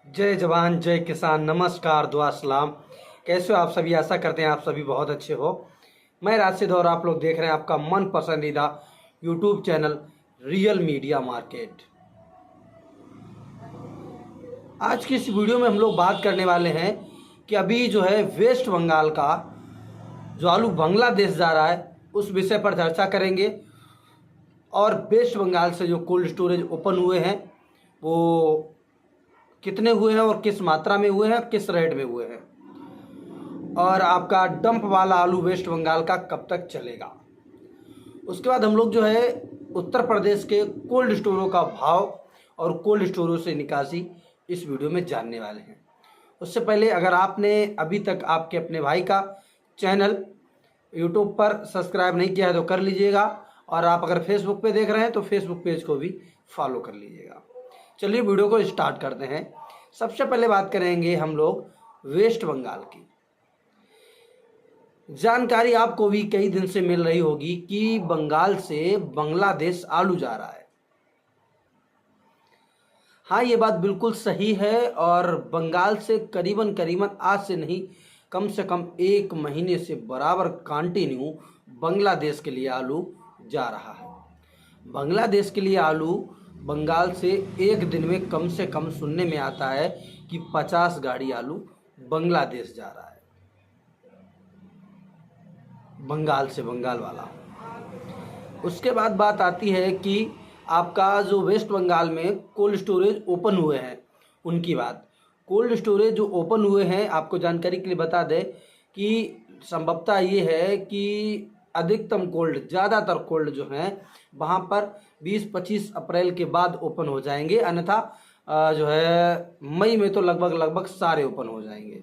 जय जवान जय किसान। नमस्कार, दुआ सलाम। कैसे हो आप सभी? आशा करते हैं आप सभी बहुत अच्छे हो। मैं राशिद और आप लोग देख रहे हैं आपका मन पसंदीदा YouTube channel real media market. आज की इस वीडियो में हम लोग बात करने वाले हैं कि अभी जो है वेस्ट बंगाल का जो आलू बांग्लादेश जा रहा है उस विषय पर चर्चा करेंगे। और वेस्ट बंगाल से जो कोल्ड स्टोरेज ओपन हुए हैं वो कितने हुए हैं और किस मात्रा में हुए हैं, किस रेट में हुए हैं, और आपका डंप वाला आलू वेस्ट बंगाल का कब तक चलेगा। उसके बाद हम लोग जो है उत्तर प्रदेश के कोल्ड स्टोरों का भाव और कोल्ड स्टोरों से निकासी इस वीडियो में जानने वाले हैं। उससे पहले अगर आपने अभी तक आपके अपने भाई का चैनल यूट्यूब पर सब्सक्राइब नहीं किया है तो कर लीजिएगा, और आप अगर फेसबुक पे देख रहे हैं तो फेसबुक पेज को भी फॉलो कर लीजिएगा। चलिए वीडियो को स्टार्ट करते हैं। सबसे पहले बात करेंगे हम लोग वेस्ट बंगाल की। जानकारी आपको भी कई दिन से मिल रही होगी कि बंगाल से बांग्लादेश आलू जा रहा है। हाँ, ये बात बिल्कुल सही है, और बंगाल से करीबन करीबन आज से नहीं, कम से कम एक महीने से बराबर कंटिन्यू बांग्लादेश के लिए आलू जा रहा है। बांग्लादेश के लिए आलू बंगाल से एक दिन में कम से कम सुनने में आता है कि 50 गाड़ी आलू बांग्लादेश जा रहा है, बंगाल से, बंगाल वाला। उसके बाद बात आती है कि आपका जो वेस्ट बंगाल में कोल्ड स्टोरेज ओपन हुए हैं उनकी बात। कोल्ड स्टोरेज जो ओपन हुए हैं, आपको जानकारी के लिए बता दें कि संभवतः ये है कि अधिकतम कोल्ड, ज़्यादातर कोल्ड जो हैं वहाँ पर 20-25 अप्रैल के बाद ओपन हो जाएंगे, अन्यथा जो है मई में तो लगभग लगभग सारे ओपन हो जाएंगे।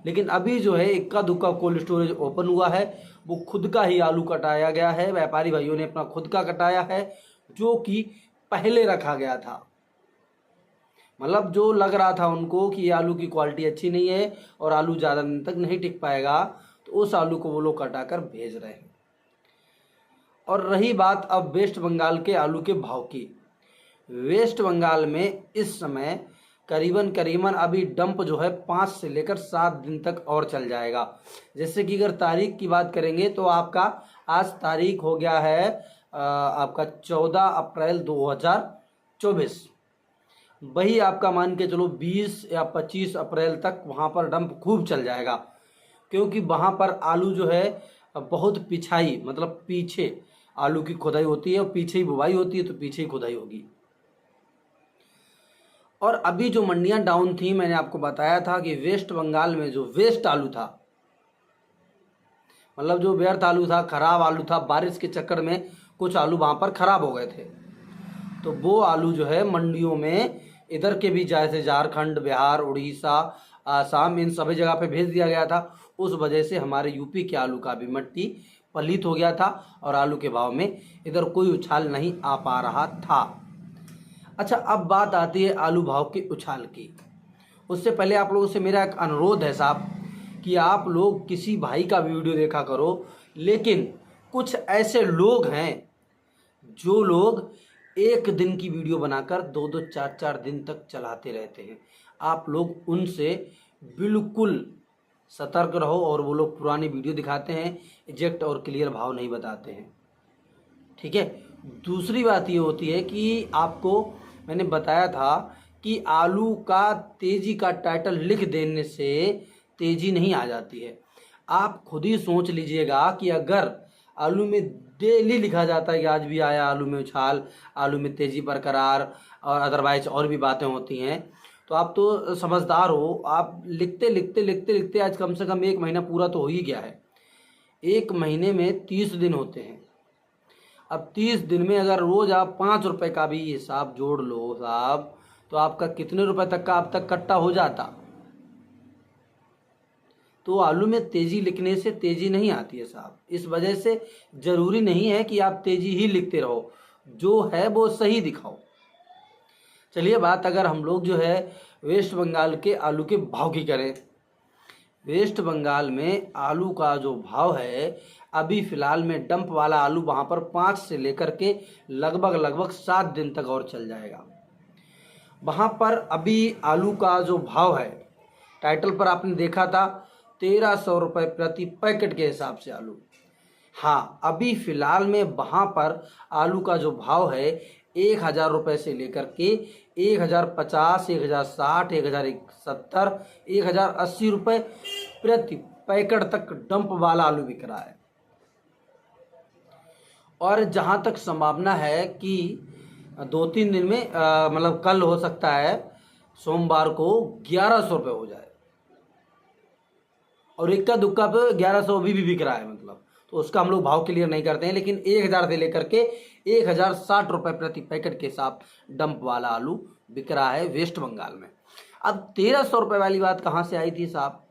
लेकिन अभी जो है इक्का दुक्का कोल्ड स्टोरेज ओपन हुआ है, वो खुद का ही आलू कटाया गया है। व्यापारी भाइयों ने अपना खुद का कटाया है, जो कि पहले रखा गया था। मतलब जो लग रहा था उनको कि ये आलू की क्वालिटी अच्छी नहीं है और आलू ज़्यादा दिन तक नहीं टिक पाएगा, तो उस आलू को वो लोग कटा कर भेज रहे हैं। और रही बात अब वेस्ट बंगाल के आलू के भाव की। वेस्ट बंगाल में इस समय करीबन करीबन अभी डंप जो है 5 से लेकर 7 दिन तक और चल जाएगा। जैसे कि अगर तारीख की बात करेंगे तो आपका आज तारीख हो गया है आपका 14 अप्रैल 2024। वही आपका मान के चलो 20 या 25 अप्रैल तक वहाँ पर डंप खूब चल जाएगा, क्योंकि वहाँ पर आलू जो है बहुत पिछाई, मतलब पीछे आलू की खुदाई होती है और पीछे ही बुवाई होती है, तो पीछे ही खुदाई होगी। और अभी जो मंडियां डाउन थी, मैंने आपको बताया था कि वेस्ट बंगाल में जो वेस्ट आलू था, मतलब जो व्यर्थ आलू था, खराब आलू था, बारिश के चक्कर में कुछ आलू वहाँ पर खराब हो गए थे, तो वो आलू जो है मंडियों में इधर के भी जैसे झारखंड, बिहार, उड़ीसा, आसाम, इन सभी जगह पे भेज दिया गया था। उस वजह से हमारे यूपी के आलू का भी मट्टी पलीत हो गया था और आलू के भाव में इधर कोई उछाल नहीं आ पा रहा था। अच्छा, अब बात आती है आलू भाव के उछाल की। उससे पहले आप लोगों से मेरा एक अनुरोध है साहब, कि आप लोग किसी भाई का वीडियो देखा करो, लेकिन कुछ ऐसे लोग हैं जो लोग एक दिन की वीडियो बनाकर 2-2, 4-4 दिन तक चलाते रहते हैं। आप लोग उनसे बिल्कुल सतर्क रहो, और वो लोग पुरानी वीडियो दिखाते हैं, एग्जैक्ट और क्लियर भाव नहीं बताते हैं, ठीक है। दूसरी बात ये होती है कि आपको मैंने बताया था कि आलू का तेजी का टाइटल लिख देने से तेजी नहीं आ जाती है। आप खुद ही सोच लीजिएगा कि अगर आलू में डेली लिखा जाता है कि आज भी आया आलू में उछाल, आलू में तेजी बरकरार, और अदरवाइज और भी बातें होती हैं, तो आप तो समझदार हो। आप लिखते लिखते लिखते लिखते आज कम से कम 1 महीना पूरा तो हो ही गया है। 1 महीने में 30 दिन होते हैं। अब 30 दिन में अगर रोज आप 5 रुपए का भी हिसाब जोड़ लो साहब, तो आपका कितने रुपए तक का अब तक कट्टा हो जाता। तो आलू में तेजी लिखने से तेजी नहीं आती है साहब। इस वजह से जरूरी नहीं है कि आप तेजी ही लिखते रहो, जो है वो सही दिखाओ। चलिए बात अगर हम लोग जो है वेस्ट बंगाल के आलू के भाव की करें। वेस्ट बंगाल में आलू का जो भाव है अभी फ़िलहाल में डंप वाला आलू वहाँ पर 5 से लेकर के लगभग लगभग 7 दिन तक और चल जाएगा। वहाँ पर अभी आलू का जो भाव है, टाइटल पर आपने देखा था 1300 रुपये प्रति पैकेट के हिसाब से आलू। हाँ, अभी फ़िलहाल में वहाँ पर आलू का जो भाव है 1000 रुपये से लेकर के 1050, 1060, 1070, 1080 रुपये प्रति पैकेट तक डंप वाला आलू बिक रहा है। और जहाँ तक संभावना है कि 2-3 दिन में मतलब कल हो सकता है सोमवार को 1100 रुपये हो जाए, और इक्का दुक्का पे 1100 अभी भी बिक रहा है, मतलब तो उसका हम लोग भाव क्लियर नहीं करते हैं, लेकिन 1000 से लेकर के 1060 रुपये प्रति पैकेट के साथ डंप वाला आलू बिक रहा है वेस्ट बंगाल में। अब 1300 रुपये वाली बात कहाँ से आई थी साहब?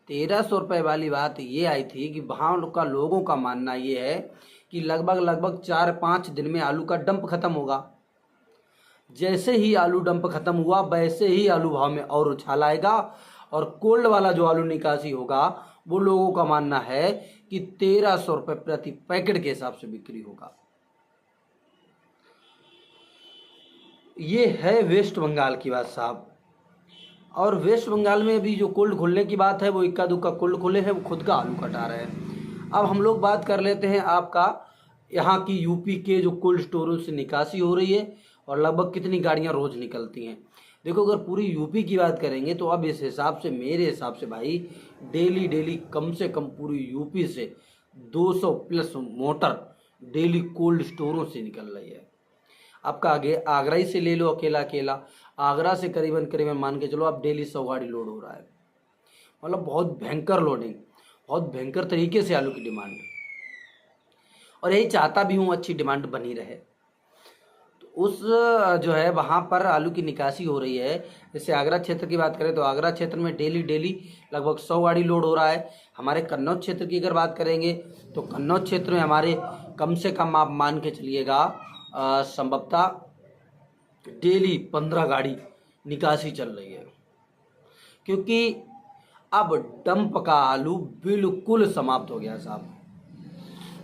1300 रुपये वाली बात ये आई थी कि वहाँ का लोगों का मानना ये है कि लगभग 4-5 दिन में आलू का डंप खत्म होगा। जैसे ही आलू डंप खत्म हुआ वैसे ही आलू भाव में और उछाल आएगा, और कोल्ड वाला जो आलू निकासी होगा वो लोगों का मानना है कि 1300 रुपये प्रति पैकेट के हिसाब से बिक्री होगा। ये है वेस्ट बंगाल की बात साहब। और वेस्ट बंगाल में अभी जो कोल्ड खुलने की बात है वो इक्का दुक्का कोल्ड खुले हैं, वो खुद का आलू कटा रहे हैं। अब हम लोग बात कर लेते हैं आपका यहाँ की यूपी के जो कोल्ड स्टोरों से निकासी हो रही है और लगभग कितनी गाड़ियाँ रोज़ निकलती हैं। देखो, अगर पूरी यूपी की बात करेंगे तो अब इस हिसाब से, मेरे हिसाब से भाई, डेली कम से कम पूरी यूपी से 200 प्लस मोटर डेली कोल्ड स्टोरों से निकल रही है। आपका आगे आगरा ही से ले लो, अकेला आगरा से करीबन मान के चलो आप डेली 100 गाड़ी लोड हो रहा है। मतलब बहुत भयंकर लोडिंग, बहुत भयंकर तरीके से आलू की डिमांड, और यही चाहता भी हूँ अच्छी डिमांड बनी रहे। तो उस जो है वहाँ पर आलू की निकासी हो रही है। जैसे आगरा क्षेत्र की बात करें तो आगरा क्षेत्र में डेली लगभग 100 गाड़ी लोड हो रहा है। हमारे कन्नौज क्षेत्र की अगर बात करेंगे तो कन्नौज क्षेत्र में हमारे कम से कम आप मान के चलिएगा संभवतः डेली 15 गाड़ी निकासी चल रही है, क्योंकि अब डंप का आलू बिल्कुल समाप्त हो गया साहब,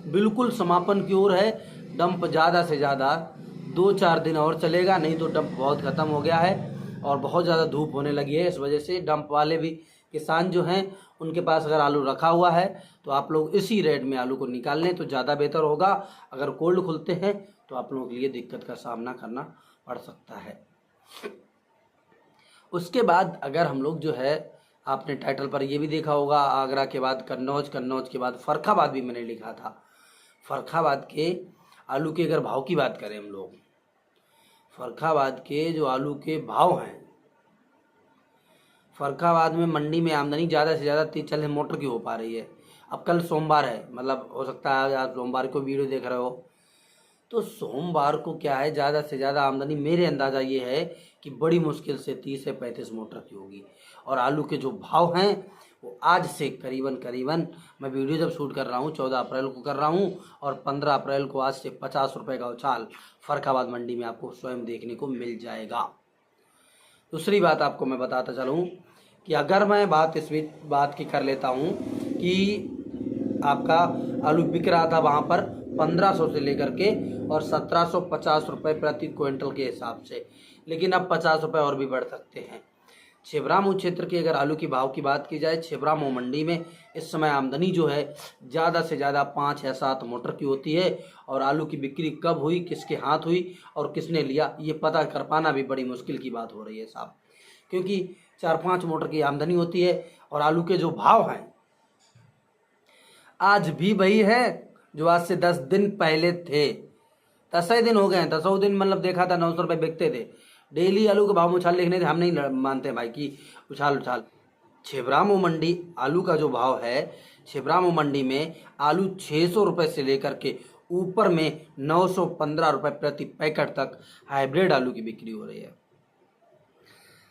बिल्कुल समापन की ओर है। डंप ज़्यादा से ज़्यादा 2-4 दिन और चलेगा, नहीं तो डंप बहुत ख़त्म हो गया है और बहुत ज़्यादा धूप होने लगी है। इस वजह से डंप वाले भी किसान जो हैं उनके पास अगर आलू रखा हुआ है तो आप लोग इसी रेट में आलू को निकाल लें तो ज़्यादा बेहतर होगा। अगर कोल्ड खुलते हैं तो आप लोगों के लिए दिक्कत का सामना करना पड़ सकता है। उसके बाद अगर हम लोग जो है, आपने टाइटल पर ये भी देखा होगा, आगरा के बाद कन्नौज, कन्नौज के बाद फर्रुखाबाद भी मैंने लिखा था। फर्रुखाबाद के आलू के अगर भाव की बात करें हम लोग, फर्रुखाबाद के जो आलू के भाव हैं, फर्रुखाबाद में मंडी में आमदनी ज़्यादा से ज़्यादा 30-40 मोटर की हो पा रही है। अब कल सोमवार है, मतलब हो सकता है आप सोमवार को वीडियो देख रहे हो, तो सोमवार को क्या है, ज़्यादा से ज़्यादा आमदनी मेरे अंदाज़ा ये है कि बड़ी मुश्किल से 30 से 35 मोटर की होगी। और आलू के जो भाव हैं वो आज से करीबन मैं वीडियो जब शूट कर रहा हूँ 14 अप्रैल को कर रहा हूँ, और 15 अप्रैल को आज से 50 रुपये का उछाल फर्रुखाबाद मंडी में आपको स्वयं देखने को मिल जाएगा। दूसरी बात आपको मैं बताता चलूँ कि अगर मैं इस बात की कर लेता हूँ कि आपका आलू बिक रहा था वहाँ पर 1500 से लेकर के और 1750 रुपये प्रति क्विंटल के हिसाब से, लेकिन अब 50 रुपये और भी बढ़ सकते हैं। छिबरामऊ क्षेत्र के अगर आलू की भाव की बात की जाए, छिबरामऊ मंडी में इस समय आमदनी जो है ज़्यादा से ज़्यादा 5 या 7 मोटर की होती है, और आलू की बिक्री कब हुई, किसके हाथ हुई और किसने लिया, ये पता कर पाना भी बड़ी मुश्किल की बात हो रही है साहब, क्योंकि 4-5 मोटर की आमदनी होती है। और आलू के जो भाव हैं आज भी वही है जो आज से 10 दिन पहले थे। 10 दिन हो गए हैं, 10 दिन मतलब देखा था 900 रुपये बिकते थे। डेली आलू के भाव में उछाल लिखने थे, हम नहीं मानते भाई कि उछाल। छिबरामऊ मंडी आलू का जो भाव है, छिबरामऊ मंडी में आलू 600 रुपये से लेकर के ऊपर में 915 रुपये प्रति पैकेट तक हाइब्रिड आलू की बिक्री हो रही है।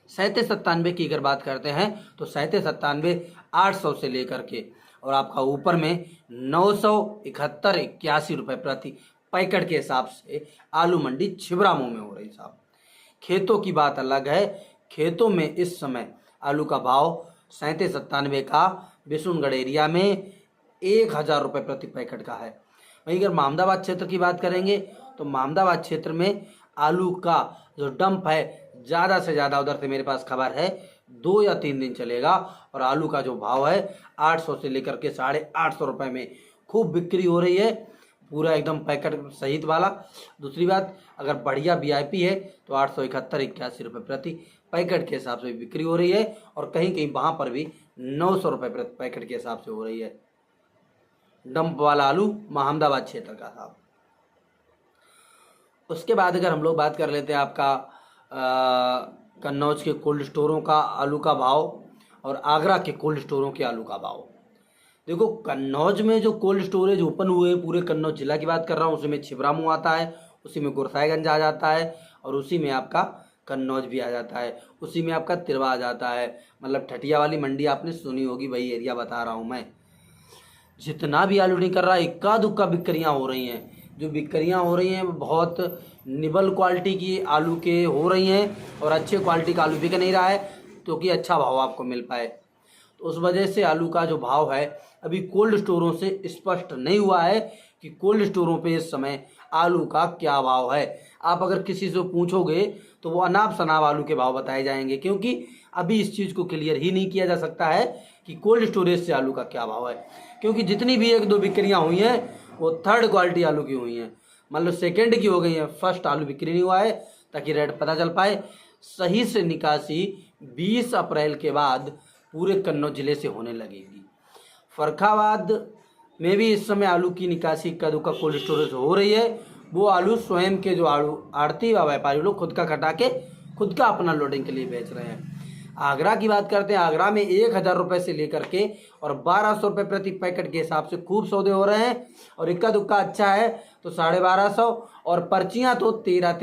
37-97 की अगर बात करते हैं तो 37-97 800 से लेकर के और आपका ऊपर में 971-81 रुपये प्रति पैकेट के हिसाब से आलू मंडी छिबरामऊ में हो रही साहब। खेतों की बात अलग है, खेतों में इस समय आलू का भाव 37-97 का बिशुनगढ़ एरिया में 1000 रुपये प्रति पैकेट का है। वहीं अगर मोहम्मदाबाद क्षेत्र की बात करेंगे तो मोहम्मदाबाद क्षेत्र में आलू का जो डंप है ज़्यादा से ज़्यादा उधर से मेरे पास खबर है 2 या 3 दिन चलेगा। और आलू का जो भाव है 800 से लेकर के 850 रुपये में खूब बिक्री हो रही है, पूरा एकदम पैकेट सहित वाला। दूसरी बात, अगर बढ़िया वीआईपी है तो 871-81 रुपये प्रति पैकेट के हिसाब से बिक्री हो रही है, और कहीं कहीं वहाँ पर भी 900 रुपये प्रति पैकेट के हिसाब से हो रही है। डंप वाला आलू अहमदाबाद क्षेत्र का था। उसके बाद अगर हम लोग बात कर लेते हैं आपका कन्नौज के कोल्ड स्टोरों का आलू का भाव और आगरा के कोल्ड स्टोरों के आलू का भाव। देखो, कन्नौज में जो कोल्ड स्टोरेज ओपन हुए हैं, पूरे कन्नौज जिला की बात कर रहा हूँ, उसी में छिबरामऊ आता है, उसी में गुरसाईगंज आ जाता है, और उसी में आपका कन्नौज भी आ जाता है, उसी में आपका तिरवा आ जाता है। मतलब ठटिया वाली मंडी आपने सुनी होगी, वही एरिया बता रहा हूँ मैं। जितना भी आलू नहीं कर रहा, इक्का दुक्का बिक्रियाँ हो रही हैं। जो बिक्रियाँ हो रही हैं वो बहुत निबल क्वालिटी की आलू के हो रही हैं, और अच्छे क्वालिटी का आलू बिक नहीं रहा है, तो कि अच्छा भाव आपको मिल पाए। तो उस वजह से आलू का जो भाव है अभी कोल्ड स्टोरों से स्पष्ट नहीं हुआ है कि कोल्ड स्टोरों पे इस समय आलू का क्या भाव है। आप अगर किसी से पूछोगे तो वो अनाप शनाप आलू के भाव बताए जाएंगे, क्योंकि अभी इस चीज़ को क्लियर ही नहीं किया जा सकता है कि कोल्ड स्टोरेज से आलू का क्या भाव है। क्योंकि जितनी भी 1-2 बिक्रियाँ हुई हैं वो थर्ड क्वालिटी आलू की हुई हैं, मतलब सेकेंड की हो गई हैं, फर्स्ट आलू बिक्री नहीं हुआ है, ताकि रेट पता चल पाए। सही से निकासी 20 अप्रैल के बाद पूरे कन्नौज जिले से होने लगेगी। फर्रुखाबाद में भी इस समय आलू की निकासी इक्का दुक्का कोल्ड स्टोरेज हो रही है। वो आलू स्वयं के जो आलू आड़ती व व्यापारी लोग खुद का कटा के खुद का अपना लोडिंग के लिए बेच रहे हैं। आगरा की बात करते हैं, आगरा में 1000 रुपये से लेकर के और 1200 रुपये प्रति पैकेट के हिसाब से खूब सौदे हो रहे हैं, और इक्का दुक्का अच्छा है तो 1250, और पर्चियाँ तो 1300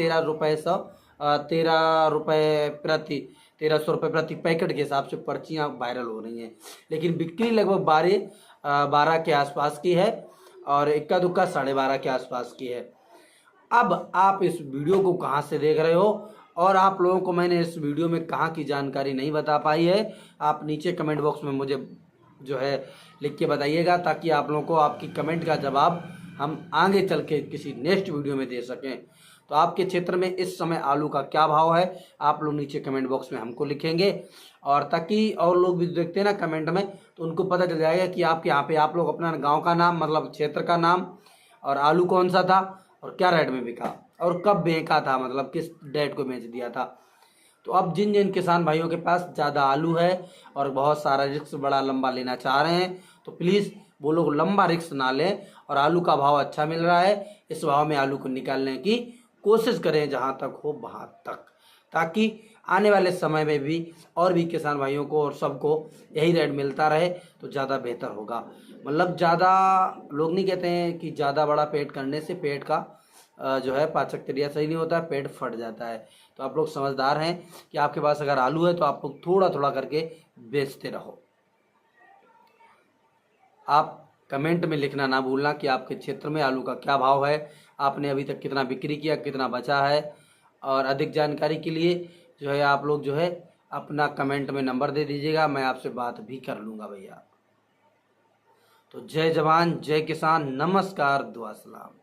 रुपये प्रति पैकेट के हिसाब से पर्चियाँ वायरल हो रही हैं। लेकिन बिक्री लगभग 12 के आसपास की है, और इक्का दुक्का 12.5 के आसपास की है। अब आप इस वीडियो को कहाँ से देख रहे हो, और आप लोगों को मैंने इस वीडियो में कहाँ की जानकारी नहीं बता पाई है, आप नीचे कमेंट बॉक्स में मुझे जो है लिख के बताइएगा, ताकि आप लोगों को आपकी कमेंट का जवाब हम आगे चल के किसी नेक्स्ट वीडियो में दे सकें। तो आपके क्षेत्र में इस समय आलू का क्या भाव है, आप लोग नीचे कमेंट बॉक्स में हमको लिखेंगे, और ताकि और लोग भी देखते हैं ना कमेंट में, तो उनको पता चल जाएगा कि आपके यहाँ पे आप लोग अपना गांव का नाम, मतलब क्षेत्र का नाम, और आलू कौन सा था और क्या रेट में बिका और कब बेचा था, मतलब किस डेट को बेच दिया था। तो अब जिन जिन किसान भाइयों के पास ज़्यादा आलू है और बहुत सारा रिस्क बड़ा लंबा लेना चाह रहे हैं, तो प्लीज़ वो लोग लंबा रिस्क ना लें, और आलू का भाव अच्छा मिल रहा है, इस भाव में आलू को निकालने की कोशिश करें जहाँ तक हो वहाँ तक, ताकि आने वाले समय में भी और भी किसान भाइयों को और सबको यही रेट मिलता रहे तो ज़्यादा बेहतर होगा। मतलब ज़्यादा लोग नहीं कहते हैं कि ज़्यादा बड़ा पेट करने से पेट का जो है पाचक क्रिया सही नहीं होता, पेट फट जाता है। तो आप लोग समझदार हैं कि आपके पास अगर आलू है तो आप लोग थोड़ा थोड़ा करके बेचते रहो। आप कमेंट में लिखना ना भूलना कि आपके क्षेत्र में आलू का क्या भाव है, आपने अभी तक कितना बिक्री किया, कितना बचा है। और अधिक जानकारी के लिए जो है आप लोग जो है अपना कमेंट में नंबर दे दीजिएगा, मैं आपसे बात भी कर लूँगा भैया। तो जय जवान जय किसान, नमस्कार, दुआ सलाम।